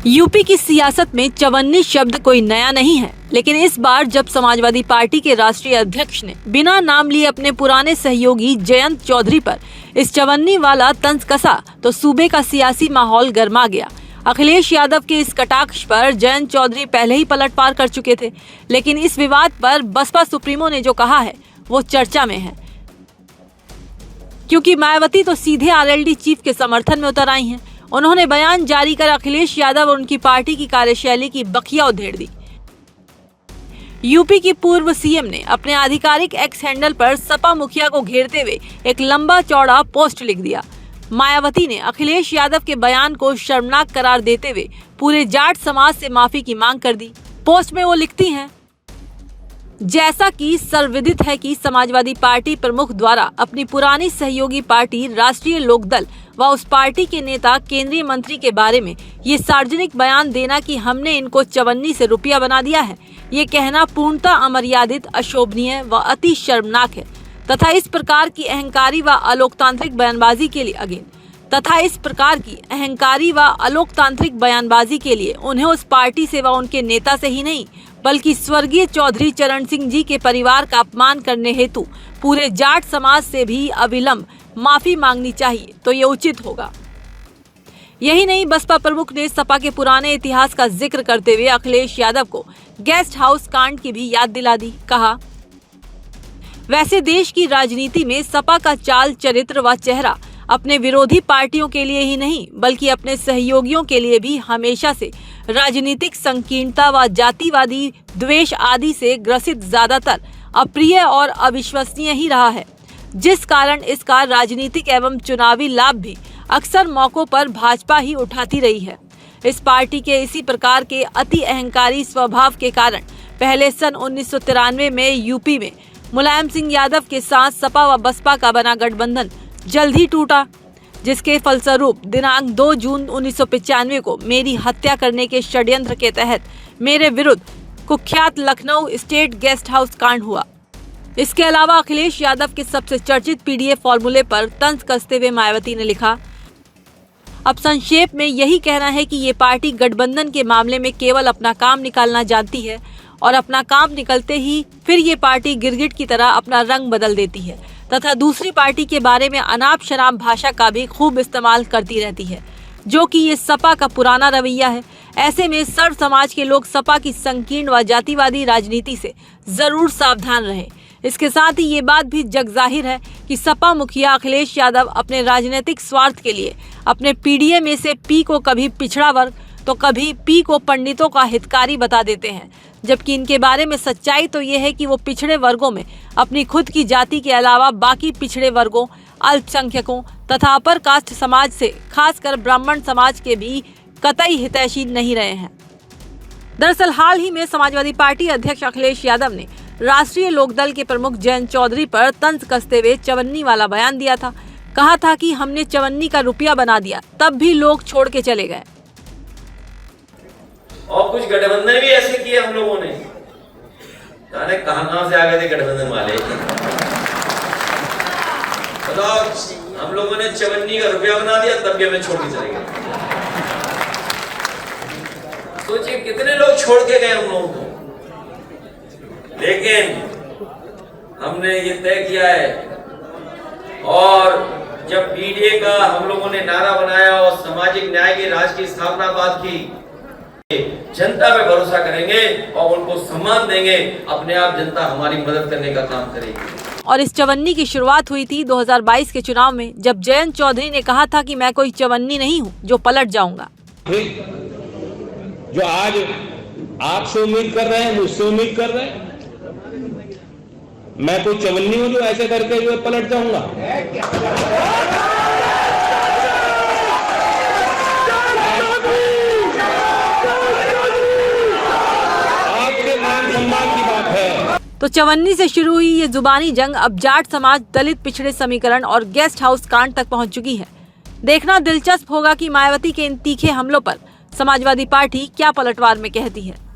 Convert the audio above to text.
UP की सियासत में चवन्नी शब्द कोई नया नहीं है, लेकिन इस बार जब समाजवादी पार्टी के राष्ट्रीय अध्यक्ष ने बिना नाम लिए अपने पुराने सहयोगी जयंत चौधरी पर इस चवन्नी वाला तंज कसा तो सूबे का सियासी माहौल गर्मा गया। अखिलेश यादव के इस कटाक्ष पर जयंत चौधरी पहले ही पलटवार कर चुके थे, लेकिन इस विवाद पर बसपा सुप्रीमो ने जो कहा है वो चर्चा में है, क्योंकि मायावती तो सीधे आरएलडी चीफ के समर्थन में उतर आई हैं। उन्होंने बयान जारी कर अखिलेश यादव और उनकी पार्टी की कार्यशैली की बखिया उधेड़ दी। यूपी की पूर्व सीएम ने अपने आधिकारिक एक्स हैंडल पर सपा मुखिया को घेरते हुए एक लंबा चौड़ा पोस्ट लिख दिया। मायावती ने अखिलेश यादव के बयान को शर्मनाक करार देते हुए पूरे जाट समाज से माफी की मांग कर दी। पोस्ट में वो लिखती हैं, जैसा कि सर्वविदित है कि समाजवादी पार्टी प्रमुख द्वारा अपनी पुरानी सहयोगी पार्टी राष्ट्रीय लोकदल व उस पार्टी के नेता केंद्रीय मंत्री के बारे में ये सार्वजनिक बयान देना कि हमने इनको चवन्नी से रुपया बना दिया है, ये कहना पूर्णतः अमर्यादित, अशोभनीय व अति शर्मनाक है तथा इस प्रकार की अहंकारी व अलोकतांत्रिक बयानबाजी के लिए उन्हें उस पार्टी से व उनके नेता से ही नहीं बल्कि स्वर्गीय चौधरी चरण सिंह जी के परिवार का अपमान करने हेतु पूरे जाट समाज से भी अविलंब माफी मांगनी चाहिए तो ये उचित होगा। यही नहीं, बसपा प्रमुख ने सपा के पुराने इतिहास का जिक्र करते हुए अखिलेश यादव को गेस्ट हाउस कांड की भी याद दिला दी। कहा, वैसे देश की राजनीति में सपा का चाल चरित्र व चेहरा अपने विरोधी पार्टियों के लिए ही नहीं बल्कि अपने सहयोगियों के लिए भी हमेशा से राजनीतिक संकीर्णता व जातिवादी द्वेष आदि से ग्रसित ज्यादातर अप्रिय और अविश्वसनीय ही रहा है, जिस कारण इसका राजनीतिक एवं चुनावी लाभ भी अक्सर मौकों पर भाजपा ही उठाती रही है। इस पार्टी के इसी प्रकार के अति अहंकारी स्वभाव के कारण पहले सन 1993 में यूपी में मुलायम सिंह यादव के साथ सपा व बसपा का बना गठबंधन जल्द ही टूटा, जिसके फलस्वरूप दिनांक 2 जून 1995 को मेरी हत्या करने के षड्यंत्र के तहत मेरे विरुद्ध कुख्यात लखनऊ स्टेट गेस्ट हाउस कांड हुआ। इसके अलावा अखिलेश यादव के सबसे चर्चित पीडीएफ फॉर्मूले पर तंज कसते हुए मायावती ने लिखा, अब संक्षेप में यही कहना है कि ये पार्टी गठबंधन के मामले में केवल अपना काम निकालना जानती है और अपना काम निकलते ही फिर ये पार्टी गिरगिट की तरह अपना रंग बदल देती है तथा दूसरी पार्टी के बारे में अनाप शनाप भाषा का भी खूब इस्तेमाल करती रहती है, जो कि ये सपा का पुराना रवैया है। ऐसे में सर्व समाज के लोग सपा की संकीर्ण व जातिवादी राजनीति से जरूर सावधान रहें। इसके साथ ही ये बात भी जग जाहिर है कि सपा मुखिया अखिलेश यादव अपने राजनीतिक स्वार्थ के लिए अपने पीडीए में से पी को कभी पिछड़ा वर्ग तो कभी पी को पंडितों का हितकारी बता देते हैं, जबकि इनके बारे में सच्चाई तो ये है कि वो पिछड़े वर्गों में अपनी खुद की जाति के अलावा बाकी पिछड़े वर्गों, अल्पसंख्यकों तथा अपर कास्ट समाज से खासकर ब्राह्मण समाज के भी कतई हितैषी नहीं रहे हैं। दरअसल हाल ही में समाजवादी पार्टी अध्यक्ष अखिलेश यादव ने राष्ट्रीय लोकदल के प्रमुख जयंत चौधरी पर तंज कसते हुए चवन्नी वाला बयान दिया था। कहा था कि हमने चवन्नी का रुपया बना दिया, तब भी लोग छोड़ के चले गए। और कुछ गठबंधन भी ऐसे किए हम लोगों ने, जाने कहां से आ गए थे गठबंधन वाले। बताओ, हम लोगों ने चवन्नी का रुपया बना दिया तब भी हमें छोड़ के चले गए। सोचिए कितने लोग छोड़ के गए हम लोगों को, लेकिन हमने ये तय किया है। और जब पीडीए का हम लोगों ने नारा बनाया और सामाजिक न्याय के राज की स्थापना बात की, जनता पे भरोसा करेंगे और उनको सम्मान देंगे, अपने आप जनता हमारी मदद करने का काम करेगी। और इस चवन्नी की शुरुआत हुई थी 2022 के चुनाव में, जब जयंत चौधरी ने कहा था कि मैं कोई चवन्नी नहीं हूं जो पलट जाऊंगा। जो आज आपसे उम्मीद कर रहे हैं, मुझसे उम्मीद कर रहे हैं, मैं कोई चवन्नी हूं जो ऐसे करके जो पलट जाऊंगा। तो चवन्नी से शुरू हुई ये जुबानी जंग अब जाट समाज, दलित पिछड़े समीकरण और गेस्ट हाउस कांड तक पहुंच चुकी है। देखना दिलचस्प होगा कि मायावती के इन तीखे हमलों पर समाजवादी पार्टी क्या पलटवार में कहती है।